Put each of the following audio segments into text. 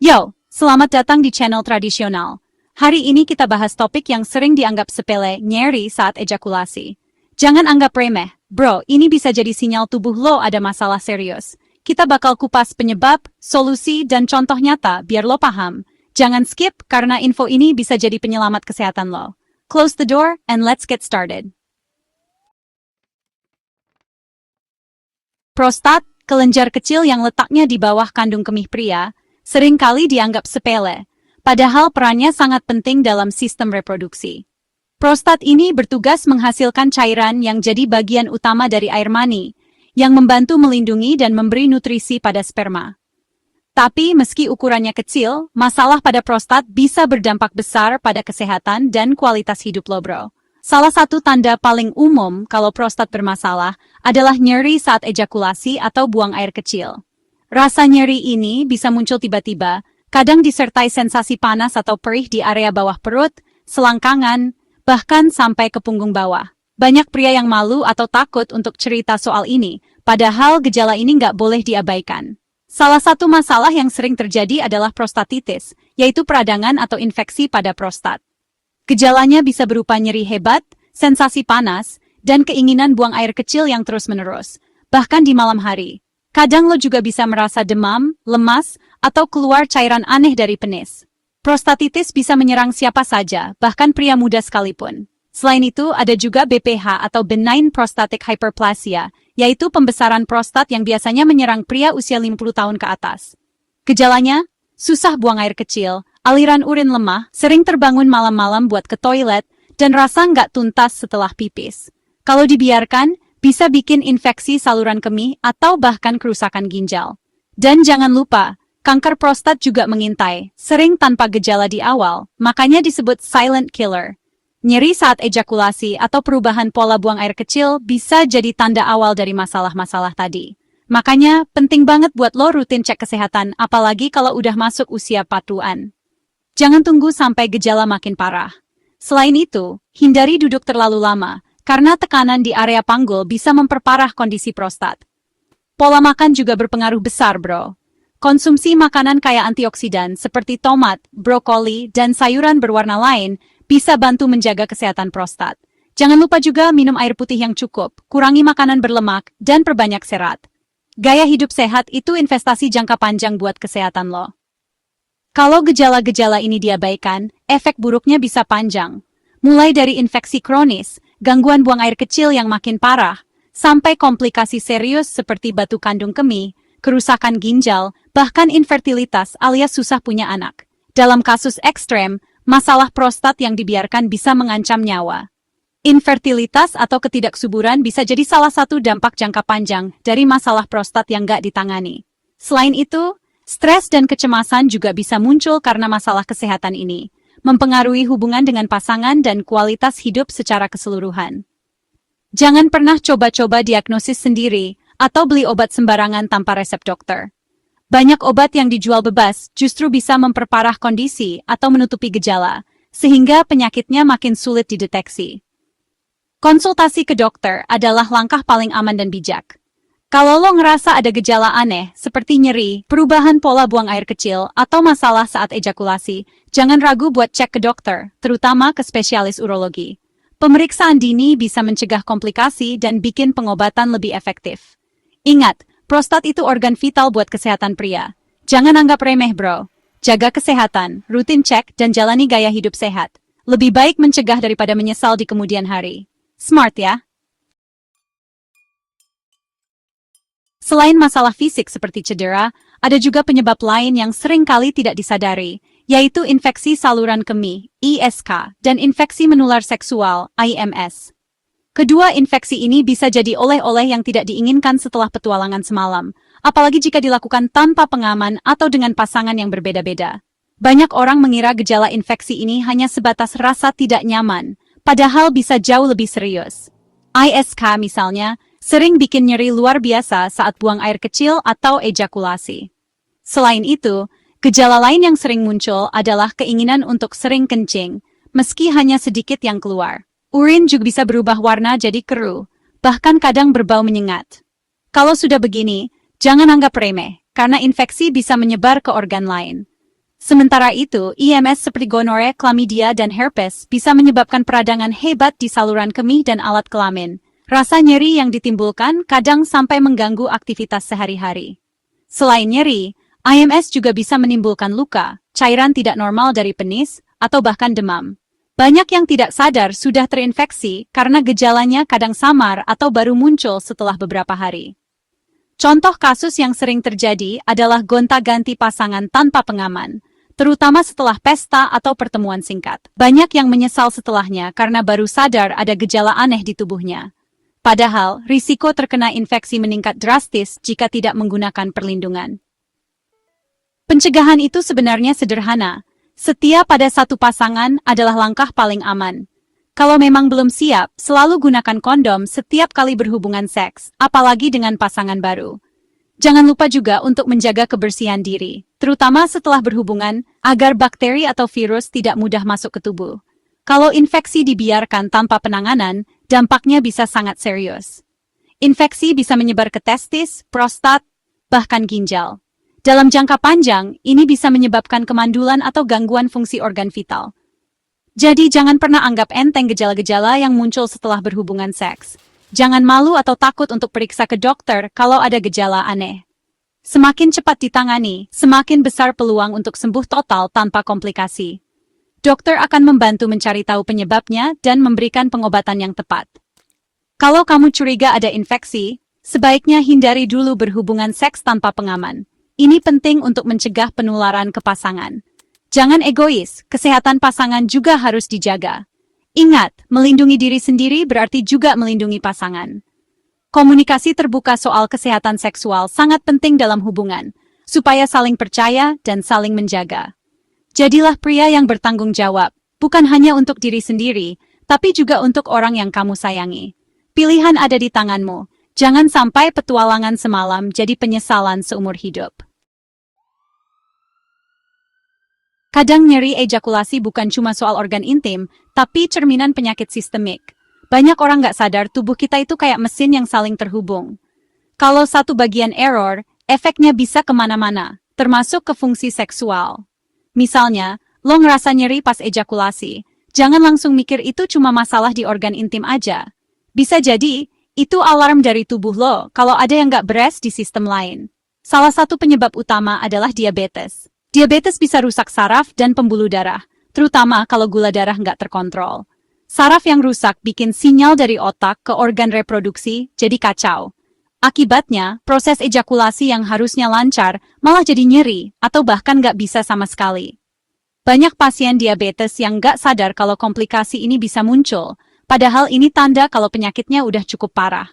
Yo, selamat datang di channel tradisional. Hari ini kita bahas topik yang sering dianggap sepele, nyeri saat ejakulasi. Jangan anggap remeh, bro, ini bisa jadi sinyal tubuh lo ada masalah serius. Kita bakal kupas penyebab, solusi, dan contoh nyata biar lo paham. Jangan skip karena info ini bisa jadi penyelamat kesehatan lo. Close the door and let's get started. Prostat, kelenjar kecil yang letaknya di bawah kandung kemih pria, seringkali dianggap sepele, padahal perannya sangat penting dalam sistem reproduksi. Prostat ini bertugas menghasilkan cairan yang jadi bagian utama dari air mani, yang membantu melindungi dan memberi nutrisi pada sperma. Tapi meski ukurannya kecil, masalah pada prostat bisa berdampak besar pada kesehatan dan kualitas hidup lo, bro. Salah satu tanda paling umum kalau prostat bermasalah adalah nyeri saat ejakulasi atau buang air kecil. Rasa nyeri ini bisa muncul tiba-tiba, kadang disertai sensasi panas atau perih di area bawah perut, selangkangan, bahkan sampai ke punggung bawah. Banyak pria yang malu atau takut untuk cerita soal ini, padahal gejala ini nggak boleh diabaikan. Salah satu masalah yang sering terjadi adalah prostatitis, yaitu peradangan atau infeksi pada prostat. Gejalanya bisa berupa nyeri hebat, sensasi panas, dan keinginan buang air kecil yang terus-menerus, bahkan di malam hari. Kadang lo juga bisa merasa demam, lemas, atau keluar cairan aneh dari penis. Prostatitis bisa menyerang siapa saja, bahkan pria muda sekalipun. Selain itu, ada juga BPH atau benign prostatic hyperplasia, yaitu pembesaran prostat yang biasanya menyerang pria usia 50 tahun ke atas. Gejalanya, susah buang air kecil, aliran urin lemah, sering terbangun malam-malam buat ke toilet, dan rasa nggak tuntas setelah pipis. Kalau dibiarkan, bisa bikin infeksi saluran kemih atau bahkan kerusakan ginjal. Dan jangan lupa, kanker prostat juga mengintai, sering tanpa gejala di awal, makanya disebut silent killer. Nyeri saat ejakulasi atau perubahan pola buang air kecil bisa jadi tanda awal dari masalah-masalah tadi. Makanya, penting banget buat lo rutin cek kesehatan, apalagi kalau udah masuk usia 40-an. Jangan tunggu sampai gejala makin parah. Selain itu, hindari duduk terlalu lama, karena tekanan di area panggul bisa memperparah kondisi prostat. Pola makan juga berpengaruh besar, bro. Konsumsi makanan kaya antioksidan seperti tomat, brokoli, dan sayuran berwarna lain bisa bantu menjaga kesehatan prostat. Jangan lupa juga minum air putih yang cukup, kurangi makanan berlemak, dan perbanyak serat. Gaya hidup sehat itu investasi jangka panjang buat kesehatan lo. Kalau gejala-gejala ini diabaikan, efek buruknya bisa panjang. Mulai dari infeksi kronis, gangguan buang air kecil yang makin parah, sampai komplikasi serius seperti batu kandung kemih, kerusakan ginjal, bahkan infertilitas alias susah punya anak. Dalam kasus ekstrem, masalah prostat yang dibiarkan bisa mengancam nyawa. Infertilitas atau ketidaksuburan bisa jadi salah satu dampak jangka panjang dari masalah prostat yang nggak ditangani. Selain itu, stres dan kecemasan juga bisa muncul karena masalah kesehatan ini, mempengaruhi hubungan dengan pasangan dan kualitas hidup secara keseluruhan. Jangan pernah coba-coba diagnosis sendiri atau beli obat sembarangan tanpa resep dokter. Banyak obat yang dijual bebas justru bisa memperparah kondisi atau menutupi gejala, sehingga penyakitnya makin sulit dideteksi. Konsultasi ke dokter adalah langkah paling aman dan bijak. Kalau lo ngerasa ada gejala aneh, seperti nyeri, perubahan pola buang air kecil, atau masalah saat ejakulasi, jangan ragu buat cek ke dokter, terutama ke spesialis urologi. Pemeriksaan dini bisa mencegah komplikasi dan bikin pengobatan lebih efektif. Ingat, prostat itu organ vital buat kesehatan pria. Jangan anggap remeh, bro. Jaga kesehatan, rutin cek, dan jalani gaya hidup sehat. Lebih baik mencegah daripada menyesal di kemudian hari. Smart ya? Selain masalah fisik seperti cedera, ada juga penyebab lain yang sering kali tidak disadari, yaitu infeksi saluran kemih, ISK, dan infeksi menular seksual, IMS. Kedua infeksi ini bisa jadi oleh-oleh yang tidak diinginkan setelah petualangan semalam, apalagi jika dilakukan tanpa pengaman atau dengan pasangan yang berbeda-beda. Banyak orang mengira gejala infeksi ini hanya sebatas rasa tidak nyaman, padahal bisa jauh lebih serius. ISK misalnya, sering bikin nyeri luar biasa saat buang air kecil atau ejakulasi. Selain itu, gejala lain yang sering muncul adalah keinginan untuk sering kencing, meski hanya sedikit yang keluar. Urin juga bisa berubah warna jadi keruh, bahkan kadang berbau menyengat. Kalau sudah begini, jangan anggap remeh, karena infeksi bisa menyebar ke organ lain. Sementara itu, IMS seperti gonore, chlamydia, dan herpes bisa menyebabkan peradangan hebat di saluran kemih dan alat kelamin. Rasa nyeri yang ditimbulkan kadang sampai mengganggu aktivitas sehari-hari. Selain nyeri, IMS juga bisa menimbulkan luka, cairan tidak normal dari penis, atau bahkan demam. Banyak yang tidak sadar sudah terinfeksi karena gejalanya kadang samar atau baru muncul setelah beberapa hari. Contoh kasus yang sering terjadi adalah gonta-ganti pasangan tanpa pengaman, terutama setelah pesta atau pertemuan singkat. Banyak yang menyesal setelahnya karena baru sadar ada gejala aneh di tubuhnya. Padahal, risiko terkena infeksi meningkat drastis jika tidak menggunakan perlindungan. Pencegahan itu sebenarnya sederhana. Setia pada satu pasangan adalah langkah paling aman. Kalau memang belum siap, selalu gunakan kondom setiap kali berhubungan seks, apalagi dengan pasangan baru. Jangan lupa juga untuk menjaga kebersihan diri, terutama setelah berhubungan, agar bakteri atau virus tidak mudah masuk ke tubuh. Kalau infeksi dibiarkan tanpa penanganan, dampaknya bisa sangat serius. Infeksi bisa menyebar ke testis, prostat, bahkan ginjal. Dalam jangka panjang, ini bisa menyebabkan kemandulan atau gangguan fungsi organ vital. Jadi jangan pernah anggap enteng gejala-gejala yang muncul setelah berhubungan seks. Jangan malu atau takut untuk periksa ke dokter kalau ada gejala aneh. Semakin cepat ditangani, semakin besar peluang untuk sembuh total tanpa komplikasi. Dokter akan membantu mencari tahu penyebabnya dan memberikan pengobatan yang tepat. Kalau kamu curiga ada infeksi, sebaiknya hindari dulu berhubungan seks tanpa pengaman. Ini penting untuk mencegah penularan ke pasangan. Jangan egois, kesehatan pasangan juga harus dijaga. Ingat, melindungi diri sendiri berarti juga melindungi pasangan. Komunikasi terbuka soal kesehatan seksual sangat penting dalam hubungan, supaya saling percaya dan saling menjaga. Jadilah pria yang bertanggung jawab, bukan hanya untuk diri sendiri, tapi juga untuk orang yang kamu sayangi. Pilihan ada di tanganmu, jangan sampai petualangan semalam jadi penyesalan seumur hidup. Kadang nyeri ejakulasi bukan cuma soal organ intim, tapi cerminan penyakit sistemik. Banyak orang nggak sadar tubuh kita itu kayak mesin yang saling terhubung. Kalau satu bagian error, efeknya bisa kemana-mana, termasuk ke fungsi seksual. Misalnya, lo ngerasa nyeri pas ejakulasi, jangan langsung mikir itu cuma masalah di organ intim aja. Bisa jadi, itu alarm dari tubuh lo kalau ada yang nggak beres di sistem lain. Salah satu penyebab utama adalah diabetes. Diabetes bisa rusak saraf dan pembuluh darah, terutama kalau gula darah nggak terkontrol. Saraf yang rusak bikin sinyal dari otak ke organ reproduksi jadi kacau. Akibatnya, proses ejakulasi yang harusnya lancar malah jadi nyeri atau bahkan nggak bisa sama sekali. Banyak pasien diabetes yang nggak sadar kalau komplikasi ini bisa muncul, padahal ini tanda kalau penyakitnya udah cukup parah.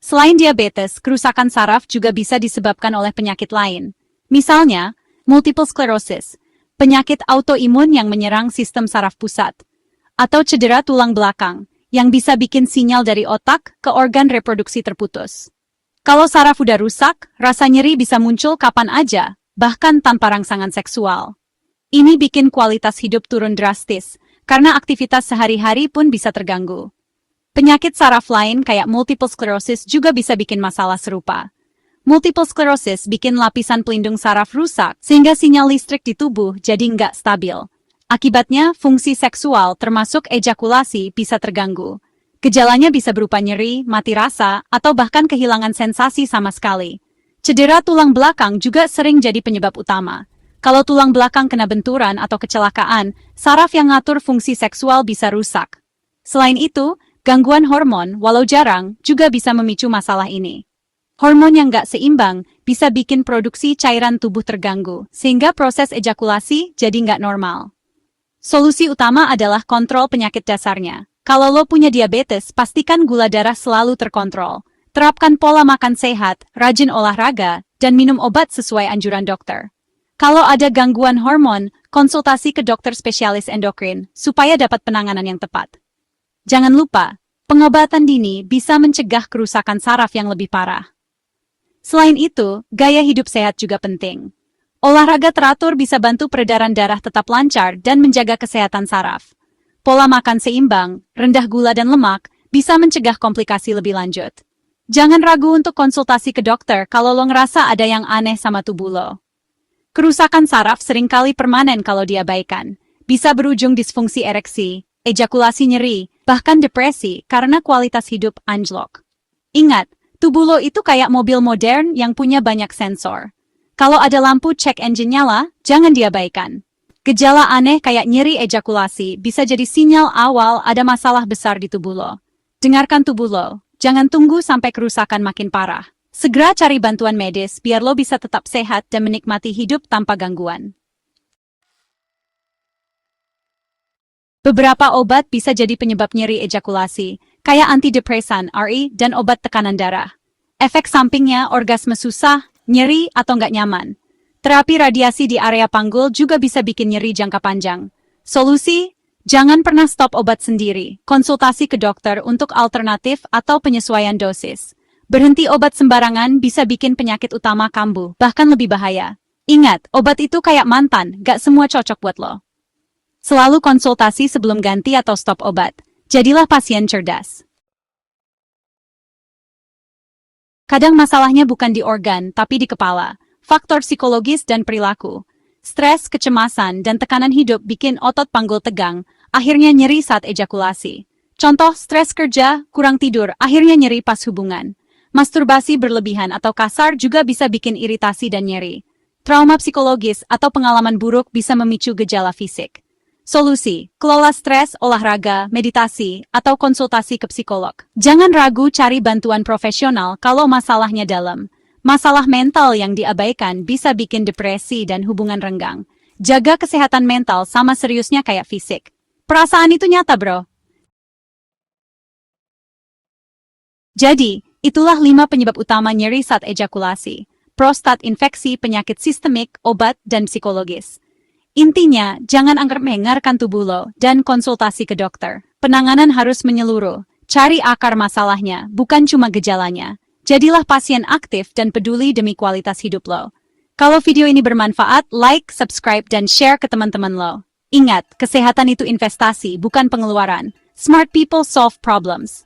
Selain diabetes, kerusakan saraf juga bisa disebabkan oleh penyakit lain. Misalnya, multiple sclerosis, penyakit autoimun yang menyerang sistem saraf pusat, atau cedera tulang belakang, yang bisa bikin sinyal dari otak ke organ reproduksi terputus. Kalau saraf udah rusak, rasa nyeri bisa muncul kapan aja, bahkan tanpa rangsangan seksual. Ini bikin kualitas hidup turun drastis, karena aktivitas sehari-hari pun bisa terganggu. Penyakit saraf lain kayak multiple sclerosis juga bisa bikin masalah serupa. Multiple sclerosis bikin lapisan pelindung saraf rusak sehingga sinyal listrik di tubuh jadi nggak stabil. Akibatnya, fungsi seksual termasuk ejakulasi bisa terganggu. Gejalanya bisa berupa nyeri, mati rasa, atau bahkan kehilangan sensasi sama sekali. Cedera tulang belakang juga sering jadi penyebab utama. Kalau tulang belakang kena benturan atau kecelakaan, saraf yang ngatur fungsi seksual bisa rusak. Selain itu, gangguan hormon, walau jarang, juga bisa memicu masalah ini. Hormon yang nggak seimbang bisa bikin produksi cairan tubuh terganggu, sehingga proses ejakulasi jadi nggak normal. Solusi utama adalah kontrol penyakit dasarnya. Kalau lo punya diabetes, pastikan gula darah selalu terkontrol. Terapkan pola makan sehat, rajin olahraga, dan minum obat sesuai anjuran dokter. Kalau ada gangguan hormon, konsultasi ke dokter spesialis endokrin supaya dapat penanganan yang tepat. Jangan lupa, pengobatan dini bisa mencegah kerusakan saraf yang lebih parah. Selain itu, gaya hidup sehat juga penting. Olahraga teratur bisa bantu peredaran darah tetap lancar dan menjaga kesehatan saraf. Pola makan seimbang, rendah gula dan lemak, bisa mencegah komplikasi lebih lanjut. Jangan ragu untuk konsultasi ke dokter kalau lo ngerasa ada yang aneh sama tubuh lo. Kerusakan saraf seringkali permanen kalau diabaikan. Bisa berujung disfungsi ereksi, ejakulasi nyeri, bahkan depresi karena kualitas hidup anjlok. Ingat, tubuh lo itu kayak mobil modern yang punya banyak sensor. Kalau ada lampu cek engine nyala, jangan diabaikan. Gejala aneh kayak nyeri ejakulasi bisa jadi sinyal awal ada masalah besar di tubuh lo. Dengarkan tubuh lo, jangan tunggu sampai kerusakan makin parah. Segera cari bantuan medis biar lo bisa tetap sehat dan menikmati hidup tanpa gangguan. Beberapa obat bisa jadi penyebab nyeri ejakulasi, kayak antidepresan, RE, dan obat tekanan darah. Efek sampingnya orgasme susah, nyeri, atau nggak nyaman. Terapi radiasi di area panggul juga bisa bikin nyeri jangka panjang. Solusi? Jangan pernah stop obat sendiri. Konsultasi ke dokter untuk alternatif atau penyesuaian dosis. Berhenti obat sembarangan bisa bikin penyakit utama kambuh, bahkan lebih bahaya. Ingat, obat itu kayak mantan, gak semua cocok buat lo. Selalu konsultasi sebelum ganti atau stop obat. Jadilah pasien cerdas. Kadang masalahnya bukan di organ, tapi di kepala. Faktor psikologis dan perilaku. Stres, kecemasan, dan tekanan hidup bikin otot panggul tegang, akhirnya nyeri saat ejakulasi. Contoh, stres kerja, kurang tidur, akhirnya nyeri pas hubungan. Masturbasi berlebihan atau kasar juga bisa bikin iritasi dan nyeri. Trauma psikologis atau pengalaman buruk bisa memicu gejala fisik. Solusi, kelola stres, olahraga, meditasi, atau konsultasi ke psikolog. Jangan ragu cari bantuan profesional kalau masalahnya dalam. Masalah mental yang diabaikan bisa bikin depresi dan hubungan renggang. Jaga kesehatan mental sama seriusnya kayak fisik. Perasaan itu nyata, bro. Jadi, itulah 5 penyebab utama nyeri saat ejakulasi. Prostat infeksi, penyakit sistemik, obat, dan psikologis. Intinya, jangan anggap mendengarkan tubuh lo dan konsultasi ke dokter. Penanganan harus menyeluruh. Cari akar masalahnya, bukan cuma gejalanya. Jadilah pasien aktif dan peduli demi kualitas hidup lo. Kalau video ini bermanfaat, like, subscribe, dan share ke teman-teman lo. Ingat, kesehatan itu investasi, bukan pengeluaran. Smart people solve problems.